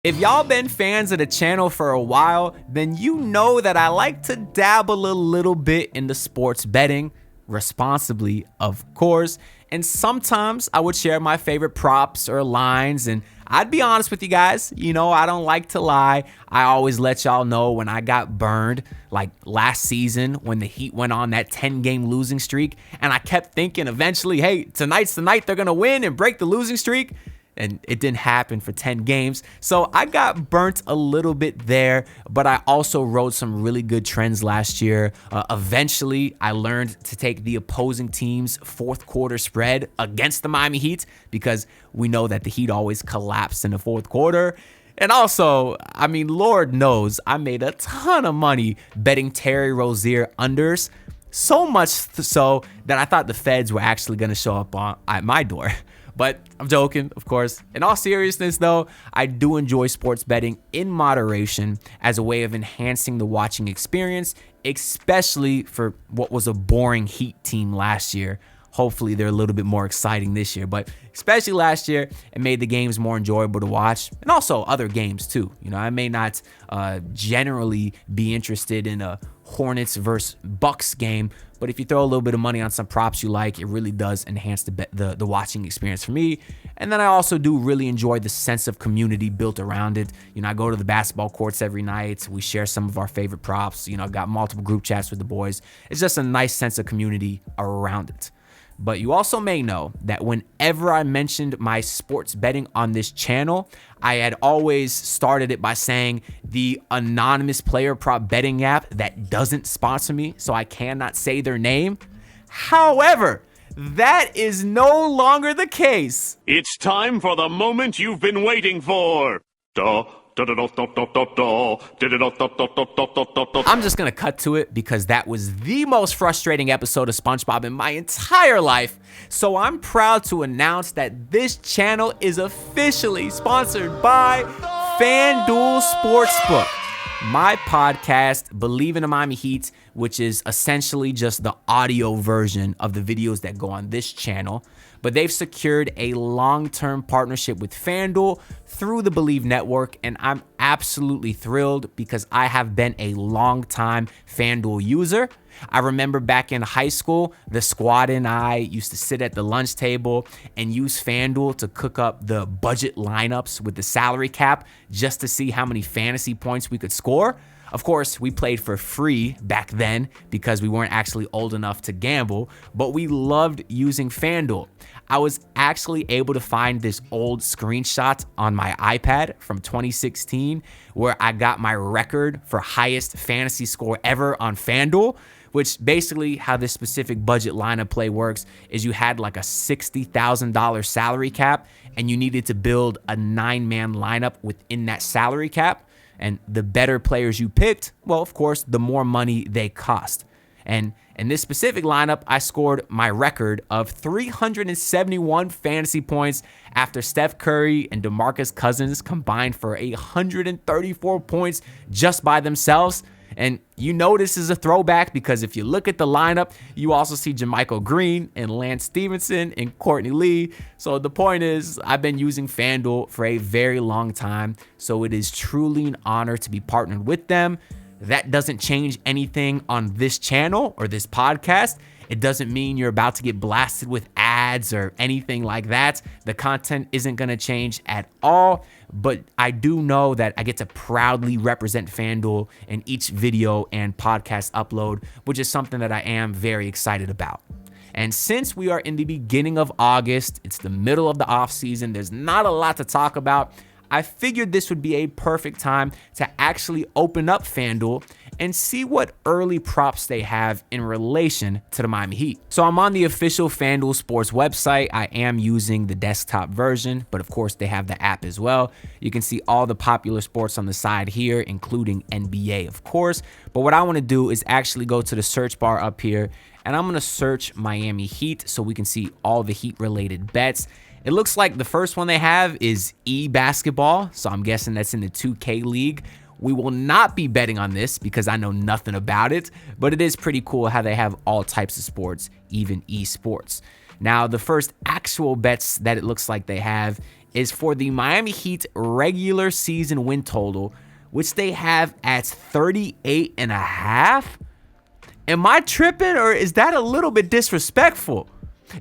If y'all been fans of the channel for a while, then you know that I like to dabble a little bit into sports betting, responsibly, of course, and sometimes I would share my favorite props or lines, and I'd be honest with you guys, I don't like to lie. I always let y'all know when I got burned, like last season when the Heat went on that 10-game losing streak, and I kept thinking eventually, hey, tonight's the night they're gonna win and break the losing streak. And it didn't happen for 10 games. So I got burnt a little bit there, but I also rode some really good trends last year. Eventually, I learned to take the opposing team's fourth quarter spread against the Miami Heat because we know that the Heat always collapse in the fourth quarter. And also, Lord knows I made a ton of money betting Terry Rozier unders. So much so that I thought the feds were actually going to show up at my door. But I'm joking, of course. In all seriousness, though, I do enjoy sports betting in moderation as a way of enhancing the watching experience, especially for what was a boring Heat team last year. Hopefully, they're a little bit more exciting this year. But especially last year, it made the games more enjoyable to watch. And also other games, too. I may not generally be interested in a Hornets versus Bucks game, but if you throw a little bit of money on some props you like, it really does enhance the watching experience for me. And then I also do really enjoy the sense of community built around it. I go to the basketball courts every night. We share some of our favorite props. I've got multiple group chats with the boys. It's just a nice sense of community around it. But you also may know that whenever I mentioned my sports betting on this channel, I had always started it by saying the anonymous player prop betting app that doesn't sponsor me, so I cannot say their name. However, that is no longer the case. It's time for the moment you've been waiting for. I'm just gonna cut to it because that was the most frustrating episode of SpongeBob in my entire life. So I'm proud to announce that this channel is officially sponsored by FanDuel Sportsbook. My podcast, Believe in the Miami Heat, which is essentially just the audio version of the videos that go on this channel. But they've secured a long-term partnership with FanDuel through the Believe Network, and I'm absolutely thrilled because I have been a long-time FanDuel user. I remember back in high school, the squad and I used to sit at the lunch table and use FanDuel to cook up the budget lineups with the salary cap just to see how many fantasy points we could score. Of course, we played for free back then because we weren't actually old enough to gamble, but we loved using FanDuel. I was actually able to find this old screenshot on my iPad from 2016 where I got my record for highest fantasy score ever on FanDuel, which basically how this specific budget lineup play works is you had like a $60,000 salary cap and you needed to build a 9-man lineup within that salary cap. And the better players you picked, well, of course, the more money they cost. And in this specific lineup, I scored my record of 371 fantasy points after Steph Curry and DeMarcus Cousins combined for 134 points just by themselves. And this is a throwback because if you look at the lineup, you also see Jermichael Green and Lance Stevenson and Courtney Lee. So the point is, I've been using FanDuel for a very long time, so it is truly an honor to be partnered with them. That doesn't change anything on this channel or this podcast. It doesn't mean you're about to get blasted with ads or anything like that. The content isn't going to change at all, but I do know that I get to proudly represent FanDuel in each video and podcast upload, which is something that I am very excited about. And since we are in the beginning of August, it's the middle of the off season, there's not a lot to talk about. I figured this would be a perfect time to actually open up FanDuel and see what early props they have in relation to the Miami Heat. So I'm on the official FanDuel Sports website. I am using the desktop version, but of course they have the app as well. You can see all the popular sports on the side here, including NBA, of course. But what I want to do is actually go to the search bar up here, and I'm going to search Miami Heat so we can see all the Heat-related bets. It looks like the first one they have is e-basketball, so I'm guessing that's in the 2K league. We will not be betting on this because I know nothing about it, but it is pretty cool how they have all types of sports, even esports. Now, the first actual bets that it looks like they have is for the Miami Heat regular season win total, which they have at 38.5. Am I tripping, or is that a little bit disrespectful?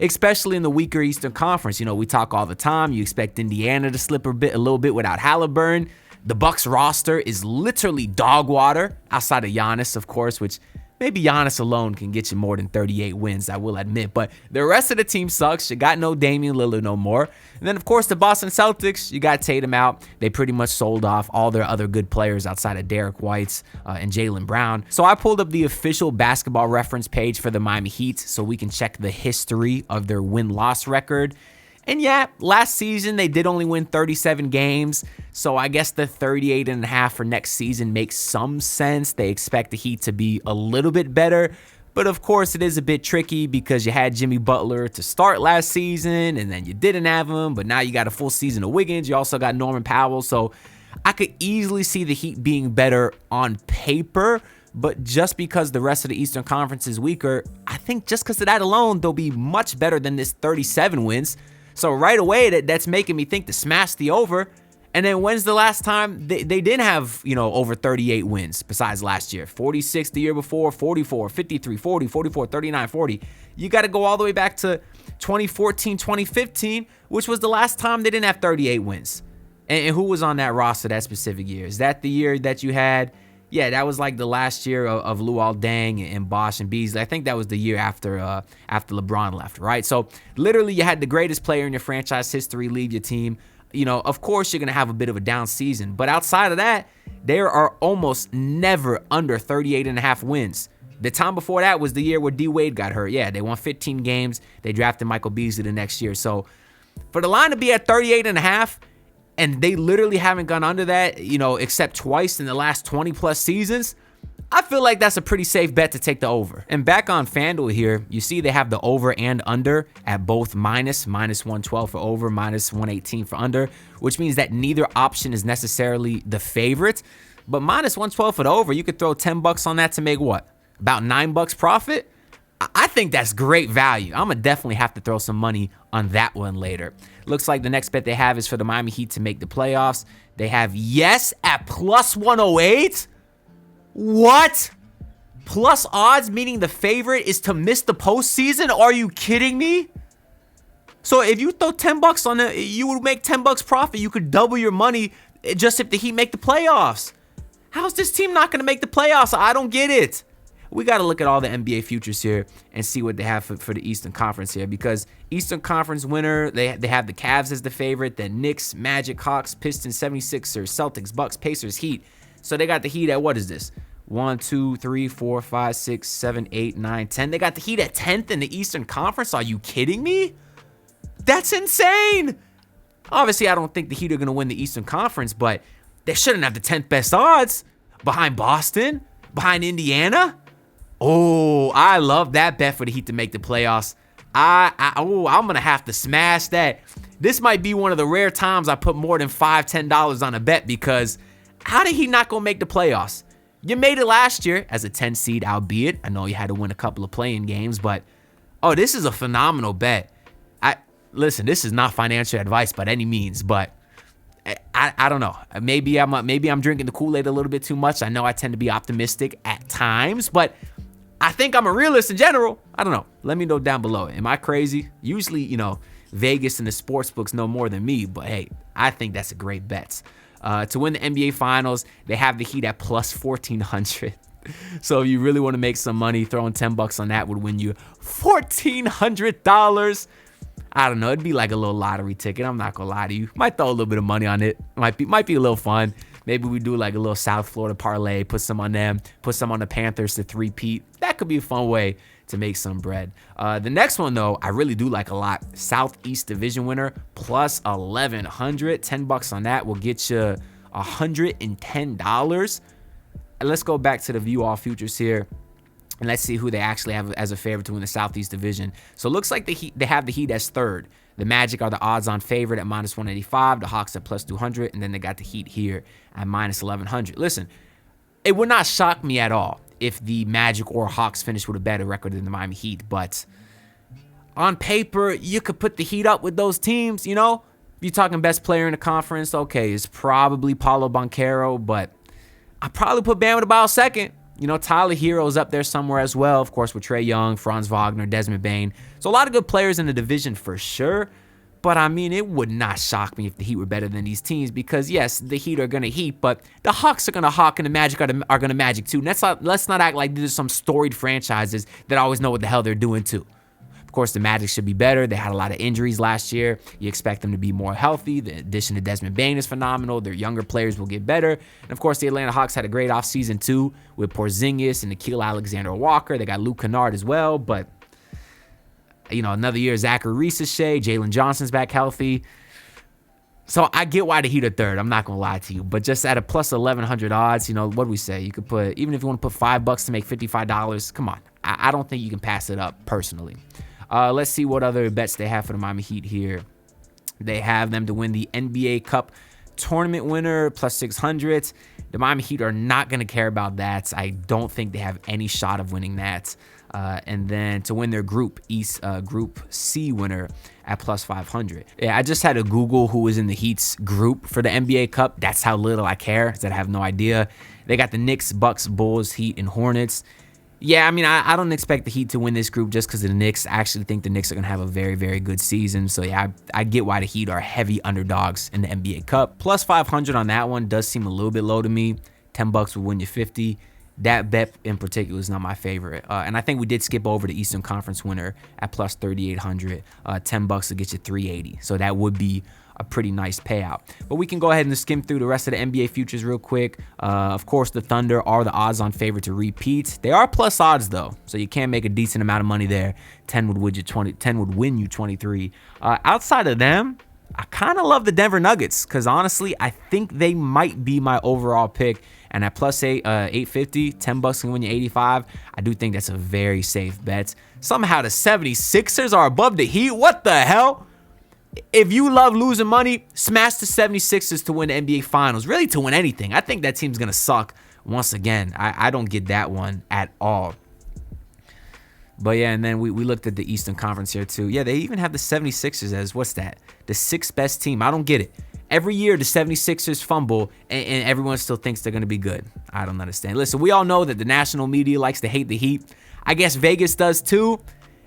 Especially in the weaker Eastern Conference. You know, we talk all the time. You expect Indiana to slip a little bit without Halliburton. The Bucks roster is literally dog water, outside of Giannis, of course, which maybe Giannis alone can get you more than 38 wins, I will admit. But the rest of the team sucks. You got no Damian Lillard no more. And then, of course, the Boston Celtics, you got Tatum out. They pretty much sold off all their other good players outside of Derek White and Jaylen Brown. So I pulled up the official basketball reference page for the Miami Heat so we can check the history of their win-loss record. And yeah, last season they did only win 37 games, so I guess the 38.5 for next season makes some sense. They expect the Heat to be a little bit better, but of course it is a bit tricky because you had Jimmy Butler to start last season, and then you didn't have him, but now you got a full season of Wiggins. You also got Norman Powell, so I could easily see the Heat being better on paper, but just because the rest of the Eastern Conference is weaker, I think just because of that alone, they'll be much better than this 37 wins. So right away, that's making me think to smash the over. And then when's the last time they didn't have, over 38 wins besides last year? 46 the year before, 44, 53, 40, 44, 39, 40. You got to go all the way back to 2014, 2015, which was the last time they didn't have 38 wins. And who was on that roster that specific year? Is that the year that you had? Yeah, that was like the last year of Luol Deng and Bosh and Beasley. I think that was the year after LeBron left, right? So literally you had the greatest player in your franchise history leave your team. Of course you're going to have a bit of a down season. But outside of that, there are almost never under 38.5 wins. The time before that was the year where D Wade got hurt. Yeah, they won 15 games. They drafted Michael Beasley the next year. So for the line to be at 38.5, and they literally haven't gone under that, except twice in the last 20 plus seasons, I feel like that's a pretty safe bet to take the over. And back on FanDuel here, you see they have the over and under at both minus 112 for over, minus 118 for under, which means that neither option is necessarily the favorite. But minus 112 for the over, you could throw $10 on that to make what? About $9 profit? I think that's great value. I'm going to definitely have to throw some money on that one later. Looks like the next bet they have is for the Miami Heat to make the playoffs. They have yes at plus 108. What? Plus odds, meaning the favorite is to miss the postseason? Are you kidding me? So if you throw $10 on it, you would make $10 profit. You could double your money just if the Heat make the playoffs. How's this team not going to make the playoffs? I don't get it. We got to look at all the NBA futures here and see what they have for the Eastern Conference here, because Eastern Conference winner, they have the Cavs as the favorite, then Knicks, Magic, Hawks, Pistons, 76ers, Celtics, Bucks, Pacers, Heat. So they got the Heat at, what is this? 1, 2, 3, 4, 5, 6, 7, 8, 9, 10. They got the Heat at 10th in the Eastern Conference. Are you kidding me? That's insane. Obviously, I don't think the Heat are going to win the Eastern Conference, but they shouldn't have the 10th best odds behind Boston, behind Indiana. Oh, I love that bet for the Heat to make the playoffs. I'm going to have to smash that. This might be one of the rare times I put more than $5, $10 on a bet, because how did he not go make the playoffs? You made it last year as a 10 seed, albeit I know you had to win a couple of play-in games, but this is a phenomenal bet. Listen, this is not financial advice by any means, but I don't know. Maybe I'm drinking the Kool-Aid a little bit too much. I know I tend to be optimistic at times, but I think I'm a realist in general. I don't know. Let me know down below. Am I crazy? Usually, Vegas and the sports books know more than me, but hey, I think that's a great bet. To win the NBA Finals, they have the Heat at plus 1,400. So if you really want to make some money, throwing $10 on that would win you $1,400. I don't know. It'd be like a little lottery ticket. I'm not gonna lie to you. Might throw a little bit of money on it. Might be a little fun. Maybe we do like a little South Florida parlay, put some on them, put some on the Panthers to three-peat. That could be a fun way to make some bread. The next one, though, I really do like a lot. Southeast Division winner, plus 1,100. $10 on that will get you $110. And let's go back to the view all futures here, and let's see who they actually have as a favorite to win the Southeast Division. So it looks like they have the Heat as third. The Magic are the odds-on favorite at minus 185. The Hawks at plus 200. And then they got the Heat here at minus 1,100. Listen, it would not shock me at all if the Magic or Hawks finish with a better record than the Miami Heat. But on paper, you could put the Heat up with those teams, you're talking best player in the conference, okay, it's probably Paulo Banchero, but I probably put Bam Adebayo second. You know, Tyler Hero's up there somewhere as well, of course, with Trae Young, Franz Wagner, Desmond Bane. So a lot of good players in the division for sure. But, I mean, it would not shock me if the Heat were better than these teams because, yes, the Heat are going to Heat, but the Hawks are going to Hawk and the Magic are going to Magic too. And let's not act like these are some storied franchises that always know what the hell they're doing too. Of course, the Magic should be better. They had a lot of injuries last year. You expect them to be more healthy. The addition to Desmond Bane is phenomenal. Their younger players will get better. And, of course, the Atlanta Hawks had a great offseason too with Porzingis and Nickeil Alexander-Walker. They got Luke Kennard as well, but you know, another year, Zachary Reese-Shea, Jalen Johnson's back healthy. So I get why the Heat are third. I'm not going to lie to you. But just at a plus 1,100 odds, you know, what do we say? You could put, even if you want to put $5 to make $55, come on. I don't think you can pass it up personally. Let's see what other bets they have for the Miami Heat here. They have them to win the NBA Cup tournament winner, plus 600. The Miami Heat are not going to care about that. I don't think they have any shot of winning that. And then to win their Group C winner at plus 500. Yeah, I just had to Google who was in the Heat's group for the NBA Cup. That's how little I care, because I have no idea. They got the Knicks, Bucks, Bulls, Heat, and Hornets. Yeah, I mean, I don't expect the Heat to win this group just because of the Knicks. I actually think the Knicks are going to have a very, very good season. So, yeah, I get why the Heat are heavy underdogs in the NBA Cup. Plus 500 on that one does seem a little bit low to me. $10 will win you 50. That bet in particular is not my favorite. And I think we did skip over the Eastern Conference winner at plus 3,800. $10 to get you 380. So that would be a pretty nice payout. But we can go ahead and skim through the rest of the NBA futures real quick. Of course, the Thunder are the odds-on favorite to repeat. They are plus odds though, so you can make a decent amount of money there. 10 would win you 23. Outside of them, I kind of love the Denver Nuggets because honestly, I think they might be my overall pick. And at plus 850, $10 can win you 85. I do think that's a very safe bet. Somehow the 76ers are above the Heat. What the hell? If you love losing money, smash the 76ers to win the NBA Finals. Really to win anything. I think that team's going to suck once again. I don't get that one at all. But yeah, and then we looked at the Eastern Conference here too. Yeah, they even have the 76ers as, what's that? The 6th best team. I don't get it. Every year, the 76ers fumble, and everyone still thinks they're going to be good. I don't understand. Listen, we all know that the national media likes to hate the Heat. I guess Vegas does too.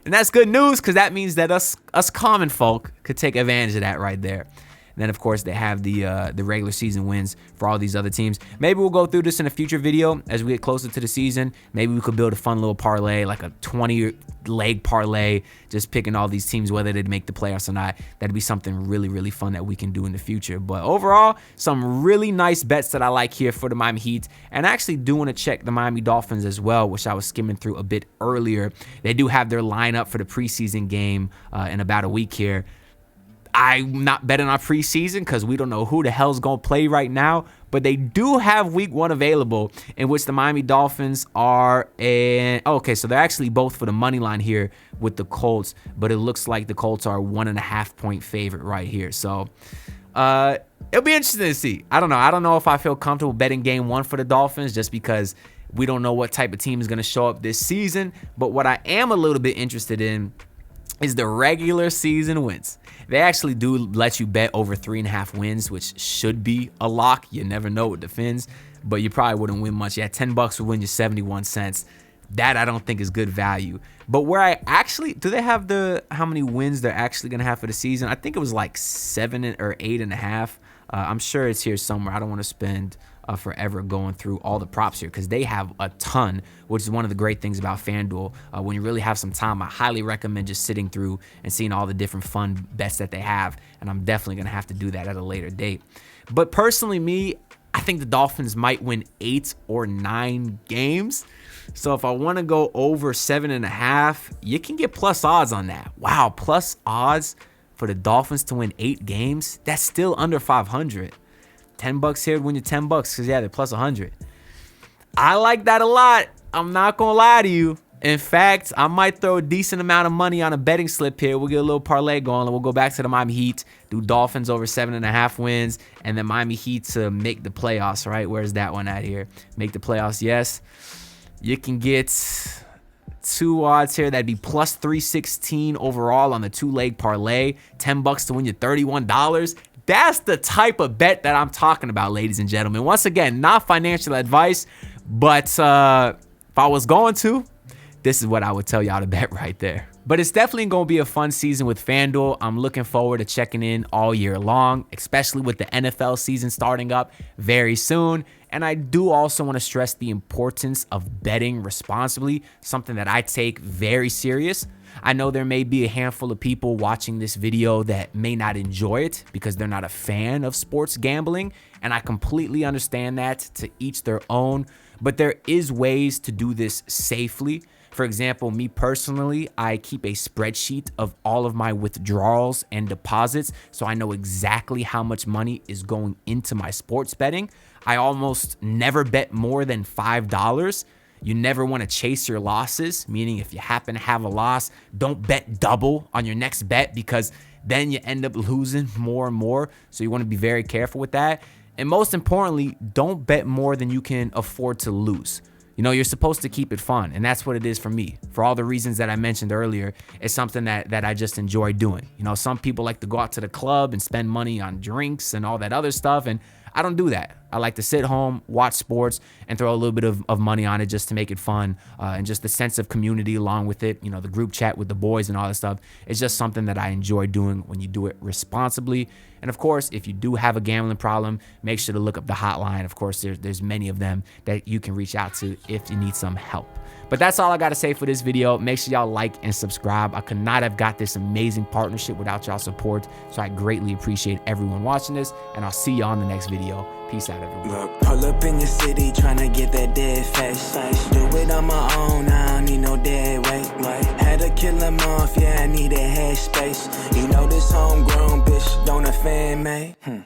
And that's good news because that means that us common folk could take advantage of that right there. And then, of course, they have the regular season wins for all these other teams. Maybe we'll go through this in a future video as we get closer to the season. Maybe we could build a fun little parlay, like a 20-leg parlay, just picking all these teams, whether they'd make the playoffs or not. That'd be something really, really fun that we can do in the future. But overall, some really nice bets that I like here for the Miami Heat. And I actually do want to check the Miami Dolphins as well, which I was skimming through a bit earlier. They do have their lineup for the preseason game in about a week here. I'm not betting on preseason because we don't know who the hell's going to play right now. But they do have week 1 available in which the Miami Dolphins are okay, so they're actually both for the money line here with the Colts. But it looks like the Colts are 1.5 point favorite right here. So it'll be interesting to see. I don't know. I don't know if I feel comfortable betting game 1 for the Dolphins just because we don't know what type of team is going to show up this season. But what I am a little bit interested in is the regular season wins. They actually do let you bet over 3.5 wins, which should be a lock. You never know with the Fins, but you probably wouldn't win much. Yeah, $10 would win you 71 cents. That I don't think is good value. But where I actually, do they have how many wins they're actually going to have for the season? I think it was like 7 or 8.5. I'm sure it's here somewhere. I don't want to spend forever going through all the props here because they have a ton, which is one of the great things about FanDuel. When you really have some time, I highly recommend just sitting through and seeing all the different fun bets that they have, and I'm definitely going to have to do that at a later date. But personally, I think the Dolphins might win 8 or 9 games. So if I want to go over 7.5, you can get plus odds on that. Wow, plus odds for the Dolphins to win 8 games? That's still under 500. $10 here would win you $10 because, yeah, they're plus 100. I like that a lot. I'm not going to lie to you. In fact, I might throw a decent amount of money on a betting slip here. We'll get a little parlay going, and we'll go back to the Miami Heat, do Dolphins over 7.5 wins, and then Miami Heat to make the playoffs, right? Where's that one at here? Make the playoffs, yes. You can get two odds here. That'd be plus 316 overall on the 2-leg parlay. $10 to win you $31. That's the type of bet that I'm talking about, ladies and gentlemen. Once again, not financial advice, but if I was going to, this is what I would tell y'all to bet right there. But it's definitely going to be a fun season with FanDuel. I'm looking forward to checking in all year long, especially with the NFL season starting up very soon. And I do also want to stress the importance of betting responsibly, something that I take very serious. I know there may be a handful of people watching this video that may not enjoy it because they're not a fan of sports gambling, and I completely understand that, to each their own. But there is ways to do this safely. For example, me personally, I keep a spreadsheet of all of my withdrawals and deposits, so I know exactly how much money is going into my sports betting. I almost never bet more than $5. You never want to chase your losses, meaning if you happen to have a loss, don't bet double on your next bet because then you end up losing more and more. So you want to be very careful with that. And most importantly, don't bet more than you can afford to lose. You know, you're supposed to keep it fun, and that's what it is for me. For all the reasons that I mentioned earlier, it's something that I just enjoy doing. You know, some people like to go out to the club and spend money on drinks and all that other stuff, and I don't do that. I like to sit home, watch sports, and throw a little bit of money on it just to make it fun, and just the sense of community along with it. You know, the group chat with the boys and all that stuff. It's just something that I enjoy doing when you do it responsibly. And of course, if you do have a gambling problem, make sure to look up the hotline. Of course, there's many of them that you can reach out to if you need some help. But that's all I got to say for this video. Make sure y'all like and subscribe. I could not have got this amazing partnership without y'all support. So I greatly appreciate everyone watching this, and I'll see y'all in the next video. Peace out, everyone. Look, pull up in your city tryna get that dead face. Do it on my own, I don't need no dead weight. Had to kill him off, yeah, I need a head space. You know this homegrown bitch don't offend me.